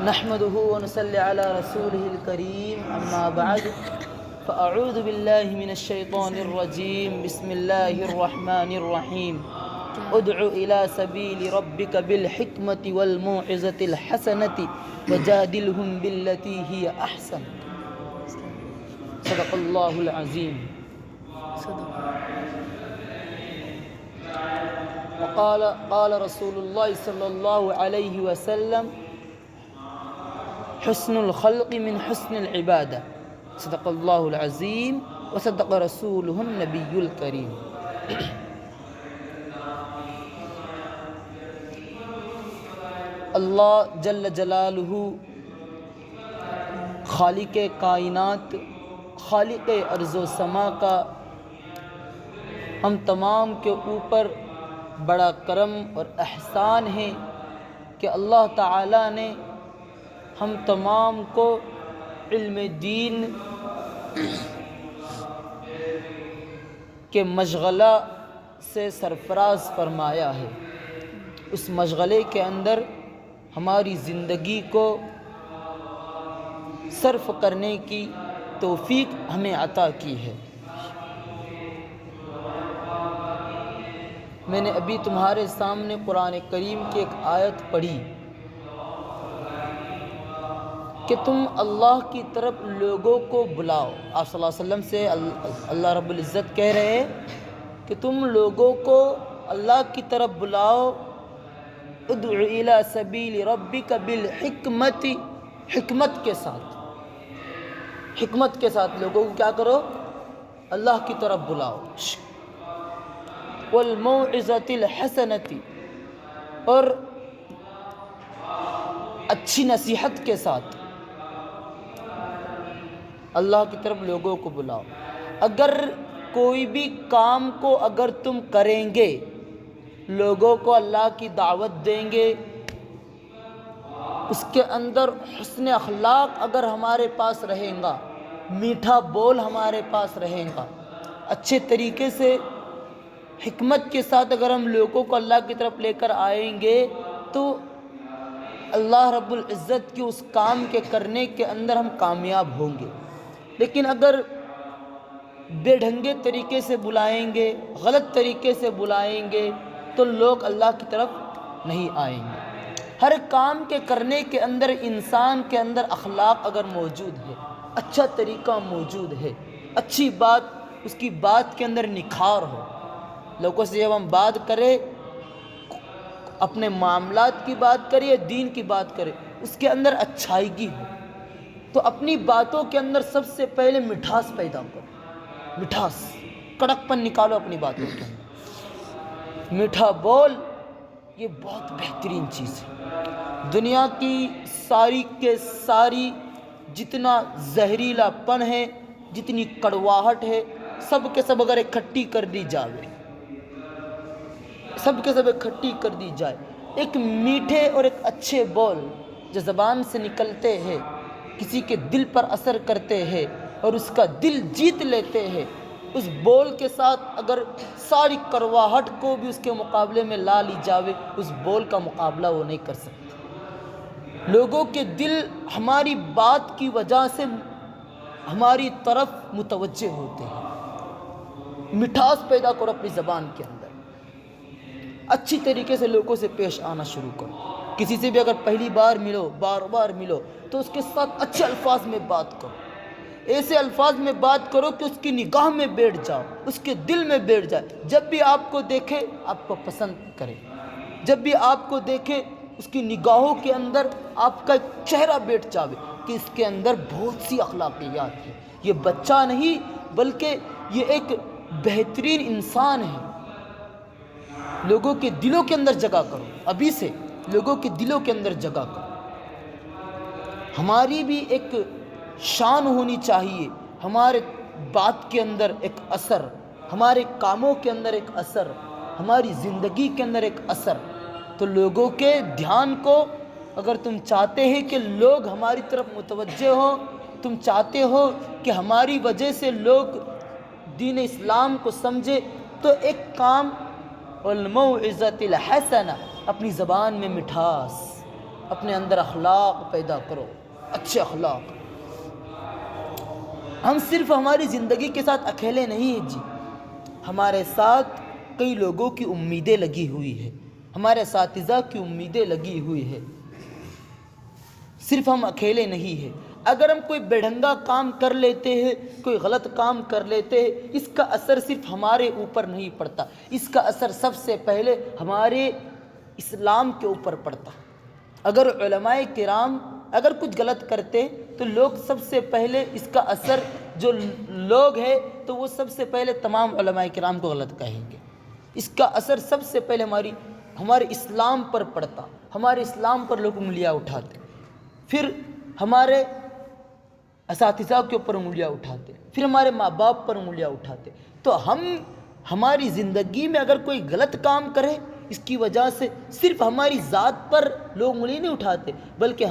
نحمده ونصلي على رسوله الكريم أما بعد فأعوذ بالله من الشيطان الرجيم بسم الله الرحمن الرحيم ادع إلى سبيل ربك بالحكمة والموعظة الحسنة وجادلهم بالتي هي أحسن صدق الله العظيم قال رسول الله صلى الله عليه وسلم حسن الخلق من حسن العبادة صدق الله العظيم وصدق رسوله النبي الكريم. اللہ جل جلالہ خالق کائنات، خالق ارض و سما کا ہم تمام کے اوپر بڑا کرم اور احسان ہے کہ اللہ تعالیٰ نے ہم تمام کو علم دین کے مشغلہ سے سرفراز فرمایا ہے. اس مشغلے کے اندر ہماری زندگی کو صرف کرنے کی توفیق ہمیں عطا کی ہے. میں نے ابھی تمہارے سامنے قرآن کریم کی ایک آیت پڑھی کہ تم اللہ کی طرف لوگوں کو بلاؤ. آپ صلی اللہ علیہ وسلم سے اللہ رب العزت کہہ رہے ہیں کہ تم لوگوں کو اللہ کی طرف بلاؤ. ادع الی سبیل ربک بالحکمت، حکمت کے ساتھ لوگوں کو کیا کرو؟ اللہ کی طرف بلاؤ. والموعظۃ الحسنۃ، اور اچھی نصیحت کے ساتھ اللہ کی طرف لوگوں کو بلاؤ. اگر کوئی بھی کام کو اگر تم کریں گے، لوگوں کو اللہ کی دعوت دیں گے، اس کے اندر حسن اخلاق اگر ہمارے پاس رہے گا، میٹھا بول ہمارے پاس رہے گا، اچھے طریقے سے حکمت کے ساتھ اگر ہم لوگوں کو اللہ کی طرف لے کر آئیں گے تو اللہ رب العزت کی اس کام کے کرنے کے اندر ہم کامیاب ہوں گے. لیکن اگر بے ڈھنگے طریقے سے بلائیں گے، غلط طریقے سے بلائیں گے تو لوگ اللہ کی طرف نہیں آئیں گے. ہر کام کے کرنے کے اندر انسان کے اندر اخلاق اگر موجود ہے، اچھا طریقہ موجود ہے، اچھی بات، اس کی بات کے اندر نکھار ہو، لوگوں سے جب ہم بات کریں، اپنے معاملات کی بات کریں یا دین کی بات کریں، اس کے اندر اچھائیگی ہو، تو اپنی باتوں کے اندر سب سے پہلے مٹھاس پیدا کرو. مٹھاس، کڑک پن نکالو اپنی باتوں کے اندر. میٹھا بول یہ بہت بہترین چیز ہے. دنیا کی ساری کے ساری جتنا زہریلا پن ہے، جتنی کڑواہٹ ہے، سب کے سب اگر اکٹھی کر دی جائے، ایک میٹھے اور ایک اچھے بول جو زبان سے نکلتے ہیں، کسی کے دل پر اثر کرتے ہیں اور اس کا دل جیت لیتے ہیں، اس بول کے ساتھ اگر ساری کرواہٹ کو بھی اس کے مقابلے میں لا لی جاوے، اس بول کا مقابلہ وہ نہیں کر سکتے. لوگوں کے دل ہماری بات کی وجہ سے ہماری طرف متوجہ ہوتے ہیں. مٹھاس پیدا کرو اپنی زبان کے اندر، اچھی طریقے سے لوگوں سے پیش آنا شروع کرو. کسی سے بھی اگر پہلی بار ملو، بار بار ملو، تو اس کے ساتھ اچھے الفاظ میں بات کرو. ایسے الفاظ میں بات کرو کہ اس کی نگاہ میں بیٹھ جاؤ، اس کے دل میں بیٹھ جائے. جب بھی آپ کو دیکھے آپ کو پسند کرے، جب بھی آپ کو دیکھے اس کی نگاہوں کے اندر آپ کا ایک چہرہ بیٹھ جاوے کہ اس کے اندر بہت سی اخلاقیات ہیں. یہ بچہ نہیں بلکہ یہ ایک بہترین انسان ہے. لوگوں کے دلوں کے اندر جگہ کرو، ابھی سے لوگوں کے دلوں کے اندر جگہ کرو. ہماری بھی ایک شان ہونی چاہیے، ہمارے بات کے اندر ایک اثر، ہمارے کاموں کے اندر ایک اثر، ہماری زندگی کے اندر ایک اثر. تو لوگوں کے دھیان کو اگر تم چاہتے ہیں کہ لوگ ہماری طرف متوجہ ہوں، تم چاہتے ہو کہ ہماری وجہ سے لوگ دین اسلام کو سمجھے، تو ایک کام والموعظۃ الحسنہ، اپنی زبان میں مٹھاس، اپنے اندر اخلاق پیدا کرو، اچھے اخلاق۔ ہم صرف ہماری زندگی کے ساتھ اکیلے نہیں ہیں جی، ہمارے ساتھ کئی لوگوں کی امیدیں لگی ہوئی ہے، ہمارے اساتذہ کی امیدیں لگی ہوئی ہے، صرف ہم اکیلے نہیں ہیں۔ اگر ہم کوئی بےڈھنگا کام کر لیتے ہیں، کوئی غلط کام کر لیتے ہیں، اس کا اثر صرف ہمارے اوپر نہیں پڑتا، اس کا اثر سب سے پہلے ہمارے اسلام کے اوپر پڑتا۔ اگر علماء کرام اگر کچھ غلط کرتے تو لوگ سب سے پہلے اس کا اثر، جو لوگ ہیں تو وہ سب سے پہلے تمام علماء کرام کو غلط کہیں گے، اس کا اثر سب سے پہلے ہمارے اسلام پر پڑتا، ہمارے اسلام پر لوگ انگلیاں اٹھاتے، پھر ہمارے اساتذہ کے اوپر انگلیاں اٹھاتے، پھر ہمارے ماں باپ پر انگلیاں اٹھاتے۔ تو ہماری زندگی میں اگر کوئی غلط کام کرے، اس کی وجہ سے صرف ہماری ذات پر لوگ انگلی نہیں اٹھاتے، بلکہ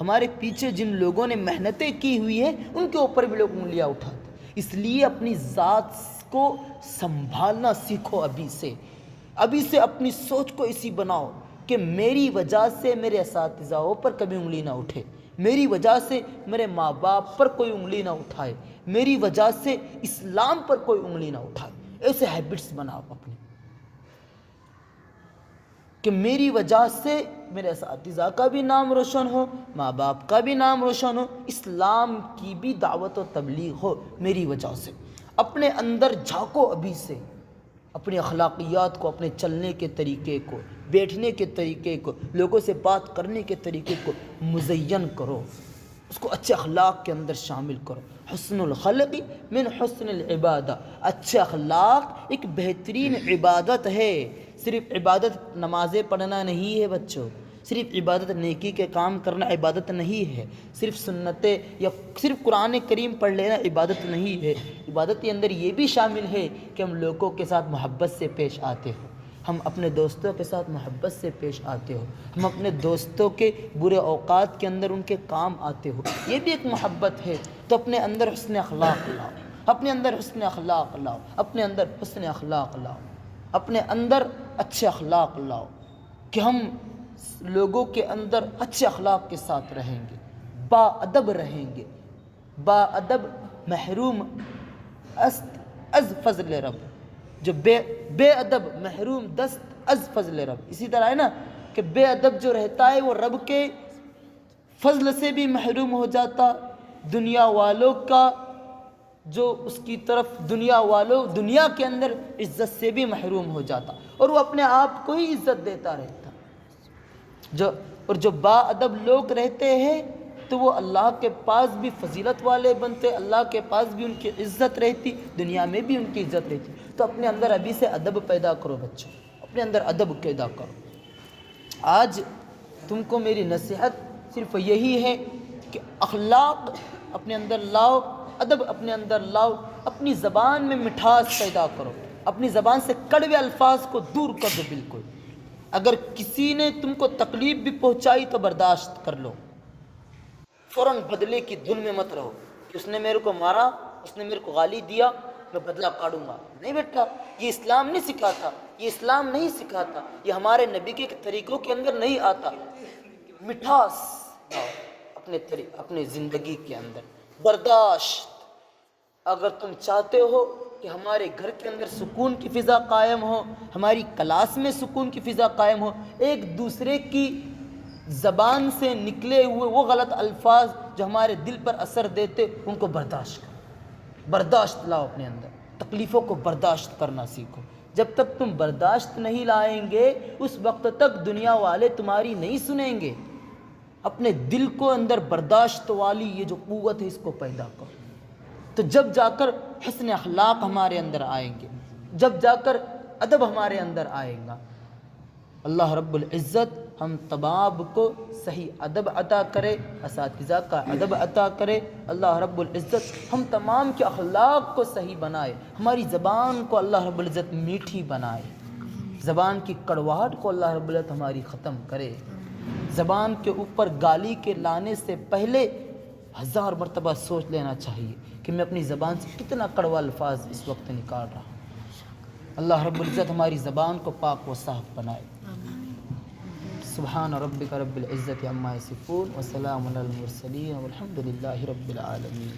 ہمارے پیچھے جن لوگوں نے محنتیں کی ہوئی ہیں ان کے اوپر بھی لوگ انگلیاں اٹھاتے۔ اس لیے اپنی ذات کو سنبھالنا سیکھو، ابھی سے اپنی سوچ کو ایسی بناؤ کہ میری وجہ سے میرے اساتذہوں پر کبھی انگلی نہ اٹھے، میری وجہ سے میرے ماں باپ پر کوئی انگلی نہ اٹھائے، میری وجہ سے اسلام پر کوئی انگلی نہ اٹھائے۔ ایسے ہیبٹس بناؤ اپنے، کہ میری وجہ سے میرے اساتذہ کا بھی نام روشن ہو، ماں باپ کا بھی نام روشن ہو، اسلام کی بھی دعوت و تبلیغ ہو میری وجہ سے۔ اپنے اندر جھانکو ابھی سے، اپنی اخلاقیات کو، اپنے چلنے کے طریقے کو، بیٹھنے کے طریقے کو، لوگوں سے بات کرنے کے طریقے کو مزین کرو، اس کو اچھے اخلاق کے اندر شامل کرو۔ حسن الخلق من حسن العبادہ، اچھے اخلاق ایک بہترین عبادت ہے۔ صرف عبادت نمازیں پڑھنا نہیں ہے بچوں، صرف عبادت نیکی کے کام کرنا عبادت نہیں ہے، صرف سنتیں یا صرف قرآن کریم پڑھ لینا عبادت نہیں ہے۔ عبادت کے اندر یہ بھی شامل ہے کہ ہم لوگوں کے ساتھ محبت سے پیش آتے ہو، ہم اپنے دوستوں کے ساتھ محبت سے پیش آتے ہو، ہم اپنے دوستوں کے برے اوقات کے اندر ان کے کام آتے ہو، یہ بھی ایک محبت ہے۔ تو اپنے اندر حسن اخلاق لاؤ، اپنے اندر حسن اخلاق لاؤ، اپنے اندر حسن اخلاق لاؤ، اپنے اندر اچھے اخلاق لاؤ، کہ ہم لوگوں کے اندر اچھے اخلاق کے ساتھ رہیں گے، با ادب رہیں گے۔ با ادب محروم است از فضل رب، جو بے ادب محروم دست از فضل رب، اسی طرح ہے نا کہ بے ادب جو رہتا ہے وہ رب کے فضل سے بھی محروم ہو جاتا، دنیا والوں کا جو اس کی طرف دنیا کے اندر عزت سے بھی محروم ہو جاتا، اور وہ اپنے آپ کو ہی عزت دیتا رہتا۔ جو با ادب لوگ رہتے ہیں تو وہ اللہ کے پاس بھی فضیلت والے بنتے، اللہ کے پاس بھی ان کی عزت رہتی، دنیا میں بھی ان کی عزت رہتی۔ تو اپنے اندر ابھی سے ادب پیدا کرو بچوں، اپنے اندر ادب پیدا کرو۔ آج تم کو میری نصیحت صرف یہی ہے کہ اخلاق اپنے اندر لاؤ، ادب اپنے اندر لاؤ، اپنی زبان میں مٹھاس پیدا کرو، اپنی زبان سے کڑوے الفاظ کو دور کر دو بالکل۔ اگر کسی نے تم کو تکلیف بھی پہنچائی تو برداشت کر لو، فوراً بدلے کی دھن میں مت رہو کہ اس نے میرے کو مارا، اس نے میرے کو گالی دیا، میں بدلہ کاٹوں گا۔ نہیں بیٹا، یہ اسلام نہیں سکھاتا، یہ اسلام نہیں سکھاتا، یہ ہمارے نبی کے طریقوں کے اندر نہیں آتا۔ مٹھاس اپنے زندگی کے اندر، برداشت۔ اگر تم چاہتے ہو کہ ہمارے گھر کے اندر سکون کی فضا قائم ہو، ہماری کلاس میں سکون کی فضا قائم ہو، ایک دوسرے کی زبان سے نکلے ہوئے وہ غلط الفاظ جو ہمارے دل پر اثر دیتے ان کو برداشت کرو، برداشت لاؤ اپنے اندر، تکلیفوں کو برداشت کرنا سیکھو۔ جب تک تم برداشت نہیں لائیں گے اس وقت تک دنیا والے تمہاری نہیں سنیں گے۔ اپنے دل کو اندر برداشت والی یہ جو قوت ہے اس کو پیدا کرو، تو جب جا کر حسن اخلاق ہمارے اندر آئیں گے، جب جا کر ادب ہمارے اندر آئے گا۔ اللہ رب العزت ہم تمام کو صحیح ادب عطا کرے، اساتذہ کا ادب عطا کرے۔ اللہ رب العزت ہم تمام کے اخلاق کو صحیح بنائے، ہماری زبان کو اللہ رب العزت میٹھی بنائے، زبان کی کڑواہٹ کو اللہ رب العزت ہماری ختم کرے۔ زبان کے اوپر گالی کے لانے سے پہلے 1000 مرتبہ سوچ لینا چاہیے کہ میں اپنی زبان سے کتنا کڑوا الفاظ اس وقت نکال رہا ہوں۔ اللہ رب العزت ہماری زبان کو پاک و صاف بنائے۔ سبحان ربک رب العزت عما یصفون وسلام علی المرسلین والحمد للہ رب العالمین.